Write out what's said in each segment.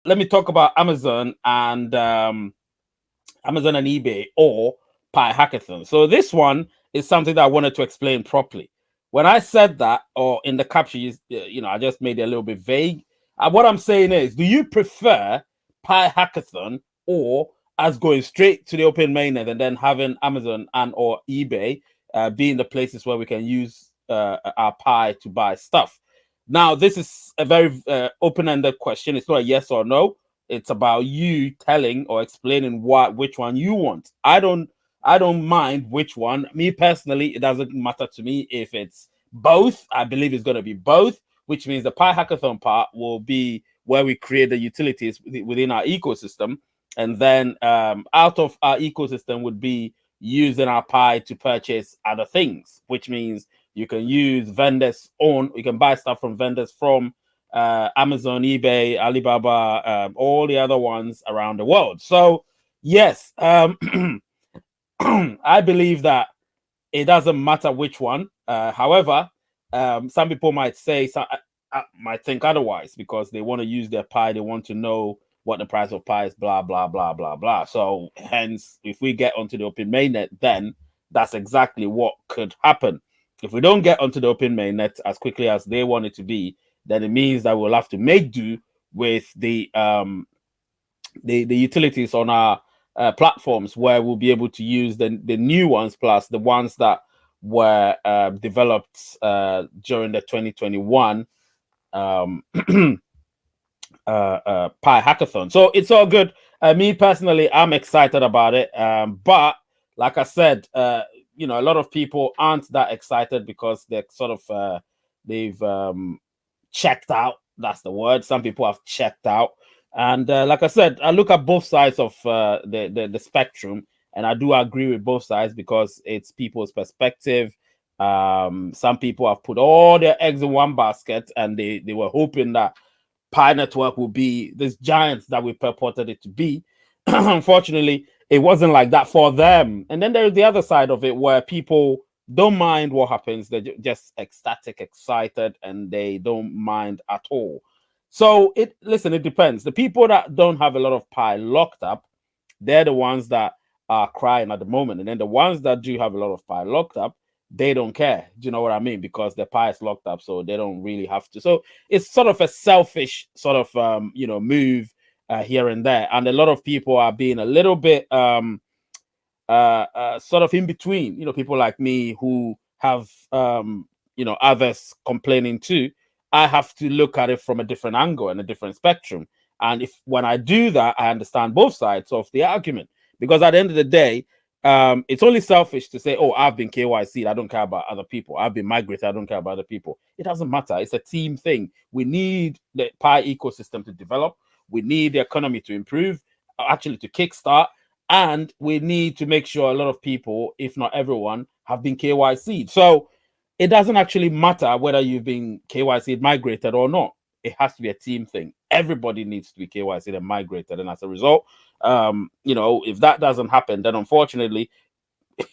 let me talk about Amazon and eBay or Pi Hackathon. So this one is something that I wanted to explain properly. When I said that, or in the caption, I just made it a little bit vague. What I'm saying is, do you prefer Pi Hackathon or us going straight to the open mainnet and then having Amazon and or eBay being the places where we can use our Pi to buy stuff? Now, this is a very open-ended question. It's not a yes or no. It's about you telling or explaining which one you want. I don't mind which one. Me personally, it doesn't matter to me if it's both. I believe it's going to be both, which means the Pi Hackathon part will be where we create the utilities within our ecosystem, and then out of our ecosystem would be using our Pi to purchase other things, which means you can use vendors you can buy stuff from vendors from Amazon, eBay, Alibaba, all the other ones around the world. So yes, I believe that it doesn't matter which one. However, some people might say, might think otherwise because they want to use their Pi. They want to know what the price of Pi is, blah, blah, blah, blah, blah. So hence, if we get onto the open mainnet, then that's exactly what could happen. If we don't get onto the open mainnet as quickly as they want it to be, then it means that we'll have to make do with the utilities on our platforms where we'll be able to use the new ones plus the ones that were developed during the 2021 Pi Hackathon. So it's all good. Me personally, I'm excited about it. But like I said, a lot of people aren't that excited because they're sort of they've checked out. That's the word. Some people have checked out. And like I said, I look at both sides of the spectrum, and I do agree with both sides because it's people's perspective. Some people have put all their eggs in one basket, and they were hoping that Pi Network will be this giant that we purported it to be. Unfortunately, it wasn't like that for them. And then there's the other side of it where people don't mind what happens. They're just ecstatic, excited, and they don't mind at all. So it depends. The people that don't have a lot of Pi locked up, they're the ones that are crying at the moment. And then the ones that do have a lot of Pi locked up, they don't care. Do you know what I mean? Because their Pi is locked up, so they don't really have to. So it's sort of a selfish sort of move here and there. And a lot of people are being a little bit sort of in between. People like me who have others complaining too. I have to look at it from a different angle and a different spectrum. And when I do that, I understand both sides of the argument. Because at the end of the day, it's only selfish to say, oh, I've been KYC'd, I don't care about other people. I've been migrated, I don't care about other people. It doesn't matter. It's a team thing. We need the Pi ecosystem to develop. We need the economy to improve, actually to kickstart. And we need to make sure a lot of people, if not everyone, have been KYC'd. So it doesn't actually matter whether you've been KYC'd, migrated or not. It has to be a team thing. Everybody needs to be KYC'd and migrated. And as a result, if that doesn't happen, then unfortunately,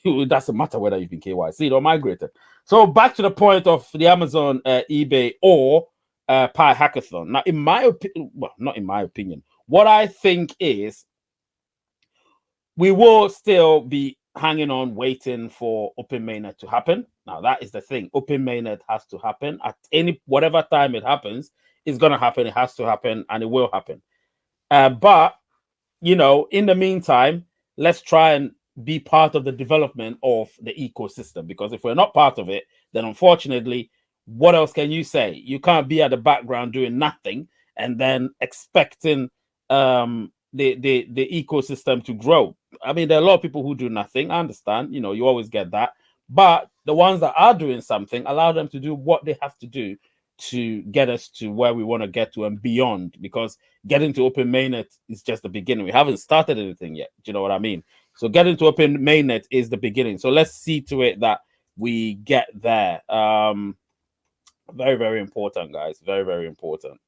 it doesn't matter whether you've been KYC'd or migrated. So back to the point of the Amazon, eBay, or Pi Hackathon. Now, in my opinion, well, not in my opinion, what I think is we will still be hanging on, waiting for open mainnet to happen. Now, that is the thing. Open mainnet has to happen at whatever time it happens. It's going to happen. It has to happen, and it will happen. But in the meantime, let's try and be part of the development of the ecosystem. Because if we're not part of it, then unfortunately, what else can you say? You can't be at the background doing nothing and then expecting the ecosystem to grow. I mean, there are a lot of people who do nothing. I understand, you always get that. But the ones that are doing something, allow them to do what they have to do to get us to where we want to get to and beyond, because getting to open mainnet is just the beginning. We haven't started anything yet. Do you know what I mean? So getting to open mainnet is the beginning. So let's see to it that we get there. Very, very important, guys. Very, very important.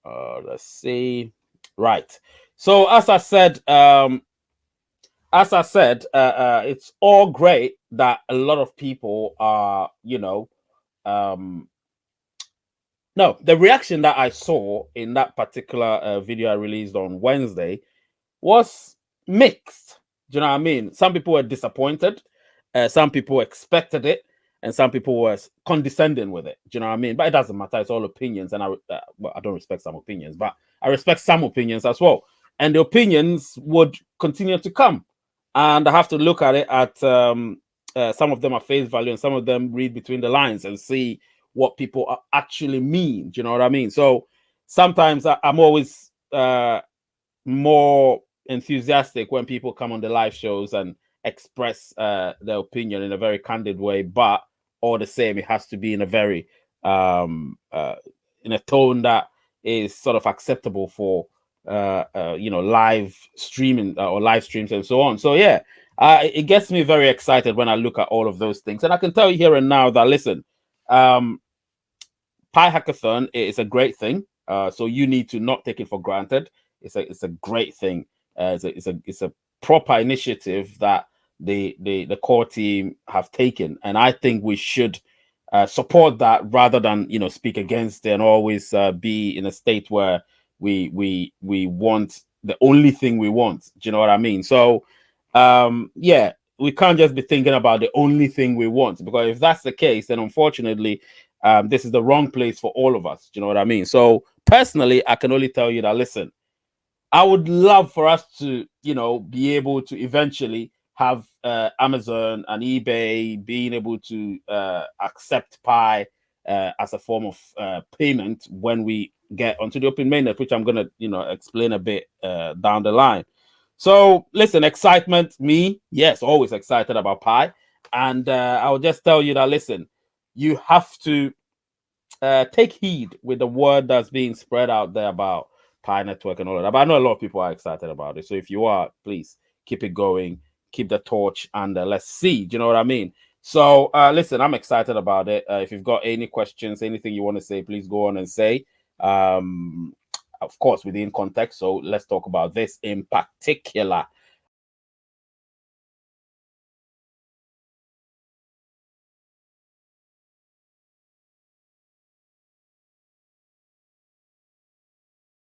Let's see. Right. So as I said, it's all great that a lot of people are, No, the reaction that I saw in that particular video I released on Wednesday was mixed. Do you know what I mean? Some people were disappointed, some people expected it, and some people were condescending with it. Do you know what I mean? But it doesn't matter. It's all opinions, and well, I don't respect some opinions, but I respect some opinions as well. And the opinions would continue to come, and I have to look at it at some of them are face value, and some of them read between the lines and see what people actually mean. Do you know what I mean? So sometimes I'm always more enthusiastic when people come on the live shows and express their opinion in a very candid way, but all the same it has to be in a very in a tone that is sort of acceptable for live streaming or live streams and so on. So yeah, it gets me very excited when I look at all of those things. And I can tell you here and now that listen, Pi Hackathon is a great thing. So you need to not take it for granted. It's a great thing. It's a proper initiative that the core team have taken, and I think we should support that rather than speak against it and always be in a state where we want the only thing we want. Do you know what I mean? So yeah, we can't just be thinking about the only thing we want, because if that's the case, then unfortunately this is the wrong place for all of us. Do you know what I mean? So personally, I can only tell you that listen, I would love for us to, be able to eventually have Amazon and eBay being able to accept Pi as a form of payment when we get onto the open mainnet, which I'm going to, explain a bit down the line. So listen, excitement, me, yes, always excited about Pi. And I'll just tell you that, listen, you have to take heed with the word that's being spread out there about Pi Network and all of that. But I know a lot of people are excited about it. So if you are, please keep it going, keep the torch, and let's see. Do you know what I mean? So listen, I'm excited about it. If you've got any questions, anything you want to say, please go on and say. Of course, within context. So let's talk about this in particular.